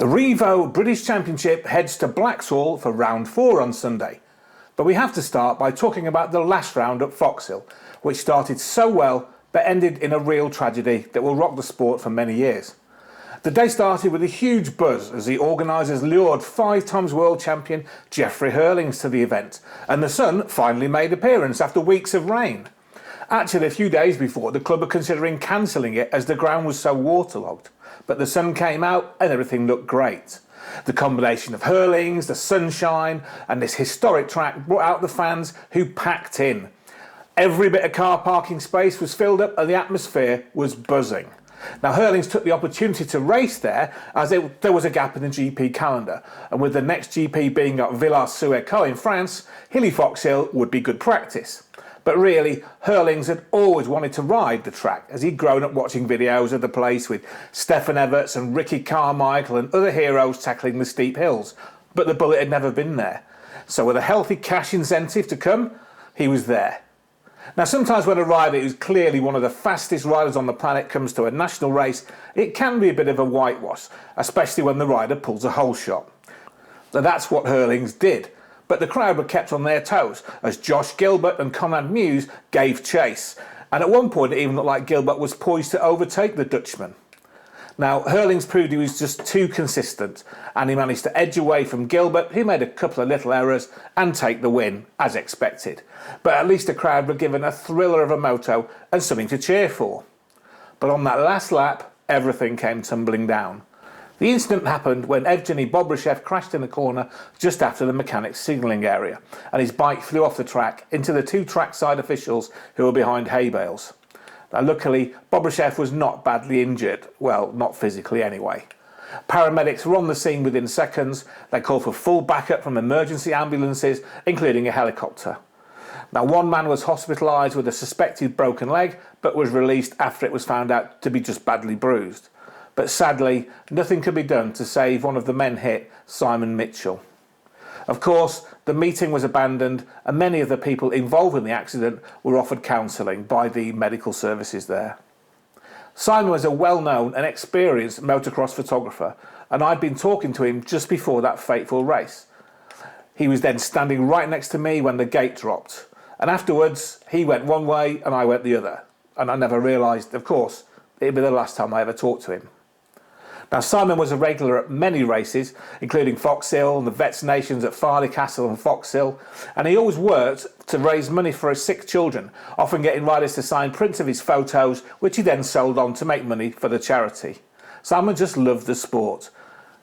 The Revo British Championship heads to Blaxhall for round 4 on Sunday. But we have to start by talking about the last round at Foxhill, which started so well but ended in a real tragedy that will rock the sport for many years. The day started with a huge buzz as the organisers lured 5-time world champion Jeffrey Herlings to the event, and the sun finally made appearance after weeks of rain. Actually, a few days before, the club were considering cancelling it as the ground was so waterlogged, but the sun came out and everything looked great. The combination of Herlings, the sunshine and this historic track brought out the fans who packed in. Every bit of car parking space was filled up and the atmosphere was buzzing. Now Herlings took the opportunity to race there as there was a gap in the GP calendar, and with the next GP being at Villars-sur-Écot in France, hilly Foxhill would be good practice. But really, Herlings had always wanted to ride the track as he'd grown up watching videos of the place with Stefan Everts and Ricky Carmichael and other heroes tackling the steep hills, but the bullet had never been there. So with a healthy cash incentive to come, he was there. Now sometimes when a rider who's clearly one of the fastest riders on the planet comes to a national race, it can be a bit of a whitewash, especially when the rider pulls a hole shot. So that's what Herlings did. But the crowd were kept on their toes as Josh Gilbert and Conrad Mewse gave chase, and at one point it even looked like Gilbert was poised to overtake the Dutchman. Now Herlings proved he was just too consistent, and he managed to edge away from Gilbert, who made a couple of little errors, and take the win as expected. But at least the crowd were given a thriller of a moto and something to cheer for. But on that last lap, everything came tumbling down. The incident happened when Evgeny Bobryshev crashed in the corner just after the mechanics signalling area, and his bike flew off the track into the 2 trackside officials who were behind hay bales. Now luckily, Bobryshev was not badly injured, well, not physically anyway. Paramedics were on the scene within seconds. They called for full backup from emergency ambulances, including a helicopter. Now one man was hospitalised with a suspected broken leg, but was released after it was found out to be just badly bruised. But sadly, nothing could be done to save one of the men hit, Simon Mitchell. Of course, the meeting was abandoned and many of the people involved in the accident were offered counselling by the medical services there. Simon was a well-known and experienced motocross photographer, and I'd been talking to him just before that fateful race. He was then standing right next to me when the gate dropped, and afterwards he went one way and I went the other, and I never realised, of course, it'd be the last time I ever talked to him. Now Simon was a regular at many races, including Foxhill and the Vets Nations at Farley Castle and Foxhill, and he always worked to raise money for his sick children, often getting riders to sign prints of his photos, which he then sold on to make money for the charity. Simon just loved the sport.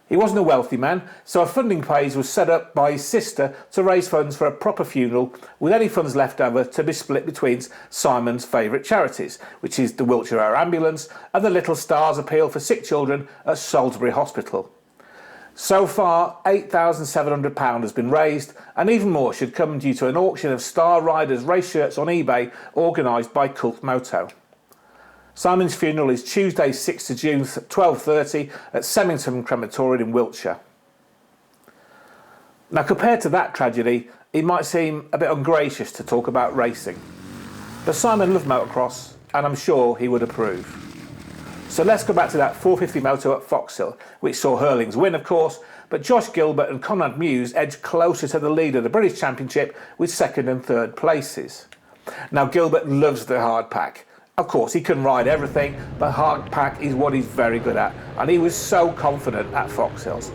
He wasn't a wealthy man, so a funding page was set up by his sister to raise funds for a proper funeral, with any funds left over to be split between Simon's favourite charities, which is the Wiltshire Air Ambulance and the Little Stars Appeal for Sick Children at Salisbury Hospital. So far, £8,700 has been raised, and even more should come due to an auction of Star Riders race shirts on eBay organised by Cult Moto. Simon's funeral is Tuesday 6th of June at 12:30 at Semmington Crematorium in Wiltshire. Now compared to that tragedy, it might seem a bit ungracious to talk about racing. But Simon loved motocross and I'm sure he would approve. So let's go back to that 450 moto at Foxhill, which saw Herlings win of course, but Josh Gilbert and Conrad Mewse edged closer to the lead of the British Championship with 2nd and 3rd places. Now Gilbert loves the hard pack. Of course, he can ride everything, but hard pack is what he's very good at, and he was so confident at Foxhills.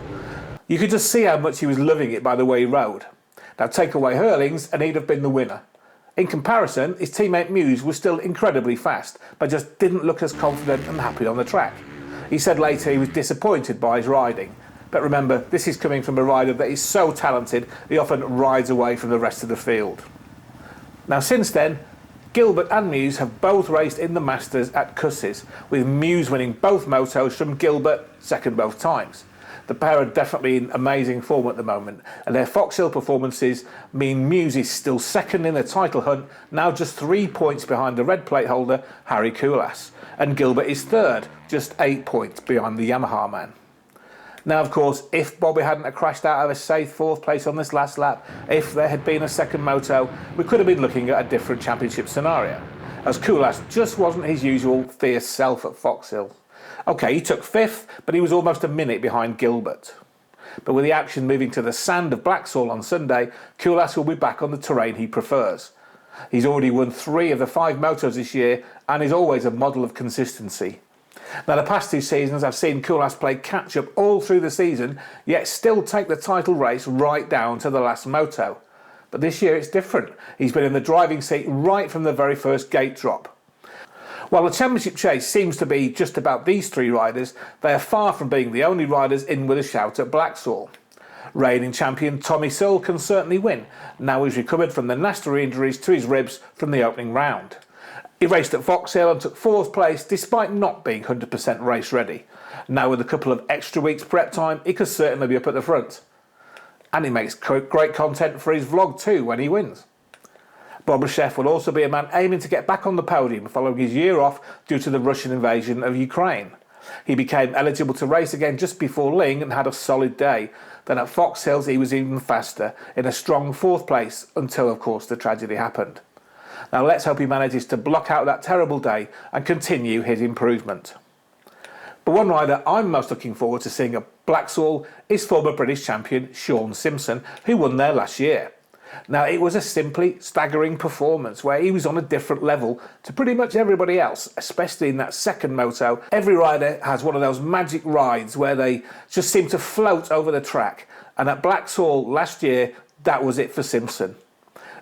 You could just see how much he was loving it by the way he rode. Now take away Herlings and he'd have been the winner. In comparison, his teammate Mewse was still incredibly fast, but just didn't look as confident and happy on the track. He said later he was disappointed by his riding, but remember, this is coming from a rider that is so talented he often rides away from the rest of the field. Now since then, Gilbert and Mewse have both raced in the Masters at Cusses, with Mewse winning both motos from Gilbert, 2nd both times. The pair are definitely in amazing form at the moment, and their Foxhill performances mean Mewse is still 2nd in the title hunt, now just 3 points behind the red plate holder Harri Kullas, and Gilbert is 3rd, just 8 points behind the Yamaha man. Now, of course, if Bobby hadn't crashed out of a safe 4th place on this last lap, if there had been a 2nd moto, we could have been looking at a different championship scenario, as Kullas just wasn't his usual fierce self at Foxhill. OK, he took 5th, but he was almost a minute behind Gilbert. But with the action moving to the sand of Blaxhall on Sunday, Kullas will be back on the terrain he prefers. He's already won 3 of the 5 motos this year and is always a model of consistency. Now, the past 2 seasons I've seen Kullas play catch-up all through the season, yet still take the title race right down to the last moto. But this year it's different. He's been in the driving seat right from the very first gate drop. While the championship chase seems to be just about these 3 riders, they are far from being the only riders in with a shout at Blaxhall. Reigning champion Tommy Searle can certainly win, now he's recovered from the nasty injuries to his ribs from the opening round. He raced at Foxhill and took 4th place despite not being 100% race ready. Now with a couple of extra weeks prep time, he could certainly be up at the front. And he makes great content for his vlog too when he wins. Bobryshev will also be a man aiming to get back on the podium following his year off due to the Russian invasion of Ukraine. He became eligible to race again just before Ling and had a solid day. Then at Foxhills he was even faster, in a strong 4th place, until of course the tragedy happened. Now let's hope he manages to block out that terrible day and continue his improvement. But one rider I'm most looking forward to seeing at Blaxhall is former British champion Shaun Simpson, who won there last year. Now, it was a simply staggering performance where he was on a different level to pretty much everybody else, especially in that second moto. Every rider has one of those magic rides where they just seem to float over the track, and at Blaxhall last year, that was it for Simpson.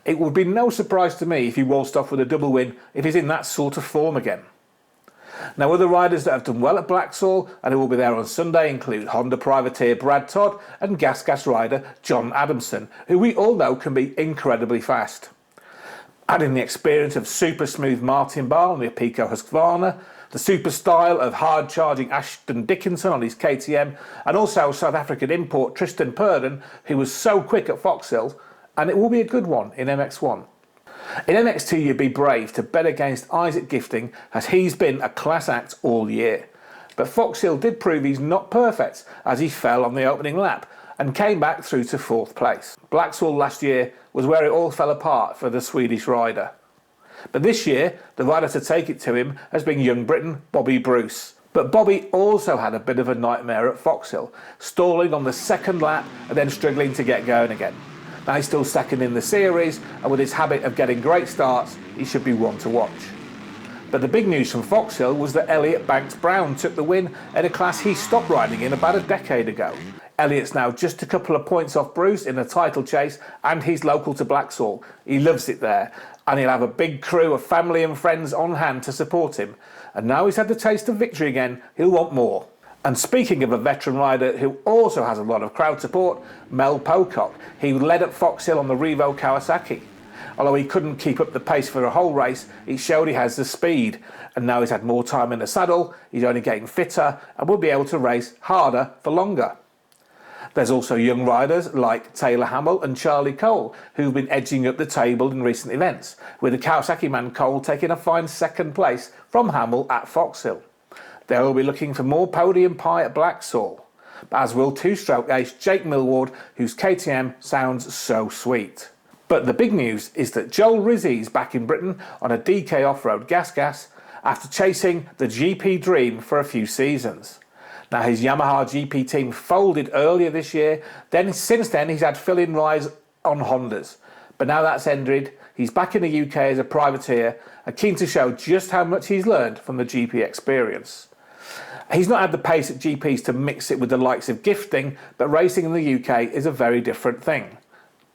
It would be no surprise to me if he waltzed off with a double win if he's in that sort of form again. Now, other riders that have done well at Blaxhall and who will be there on Sunday include Honda privateer Brad Todd and Gas rider John Adamson, who we all know can be incredibly fast. Adding the experience of super smooth Martin Barr on the Pico Husqvarna, the super style of hard-charging Ashton Dickinson on his KTM, and also South African import Tristan Purden, who was so quick at Foxhill, and it will be a good one in MX1. In MX2 you'd be brave to bet against Isak Gifting, as he's been a class act all year. But Foxhill did prove he's not perfect, as he fell on the opening lap and came back through to 4th place. Blaxhall last year was where it all fell apart for the Swedish rider. But this year, the rider to take it to him has been young Briton Bobby Bruce. But Bobby also had a bit of a nightmare at Foxhill, stalling on the 2nd lap and then struggling to get going again. Now he's still second in the series, and with his habit of getting great starts, he should be one to watch. But the big news from Foxhill was that Elliott Banks-Browne took the win in a class he stopped riding in about a decade ago. Elliott's now just a couple of points off Bruce in the title chase, and he's local to Blaxhall. He loves it there, and he'll have a big crew of family and friends on hand to support him. And now he's had the taste of victory again, he'll want more. And speaking of a veteran rider who also has a lot of crowd support, Mel Pocock. He led at Foxhill on the Revo Kawasaki. Although he couldn't keep up the pace for a whole race, he showed he has the speed. And now he's had more time in the saddle, he's only getting fitter and will be able to race harder for longer. There's also young riders like Taylor Hammal and Charlie Cole, who've been edging up the table in recent events, with the Kawasaki man Cole taking a fine 2nd place from Hammal at Foxhill. They'll be looking for more podium pie at Blaxhall, as will 2-stroke ace Jake Millward, whose KTM sounds so sweet. But the big news is that Joel Rizzi is back in Britain on a DK off-road gas after chasing the GP dream for a few seasons. Now his Yamaha GP team folded earlier this year, since then he's had fill-in rides on Hondas. But now that's ended, he's back in the UK as a privateer and keen to show just how much he's learned from the GP experience. He's not had the pace at GPs to mix it with the likes of Gifting, but racing in the UK is a very different thing.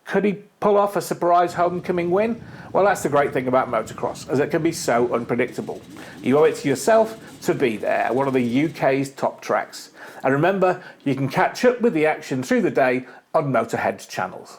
Could he pull off a surprise homecoming win? Well, that's the great thing about motocross, as it can be so unpredictable. You owe it to yourself to be there at one of the UK's top tracks. And remember, you can catch up with the action through the day on MotoHead's channels.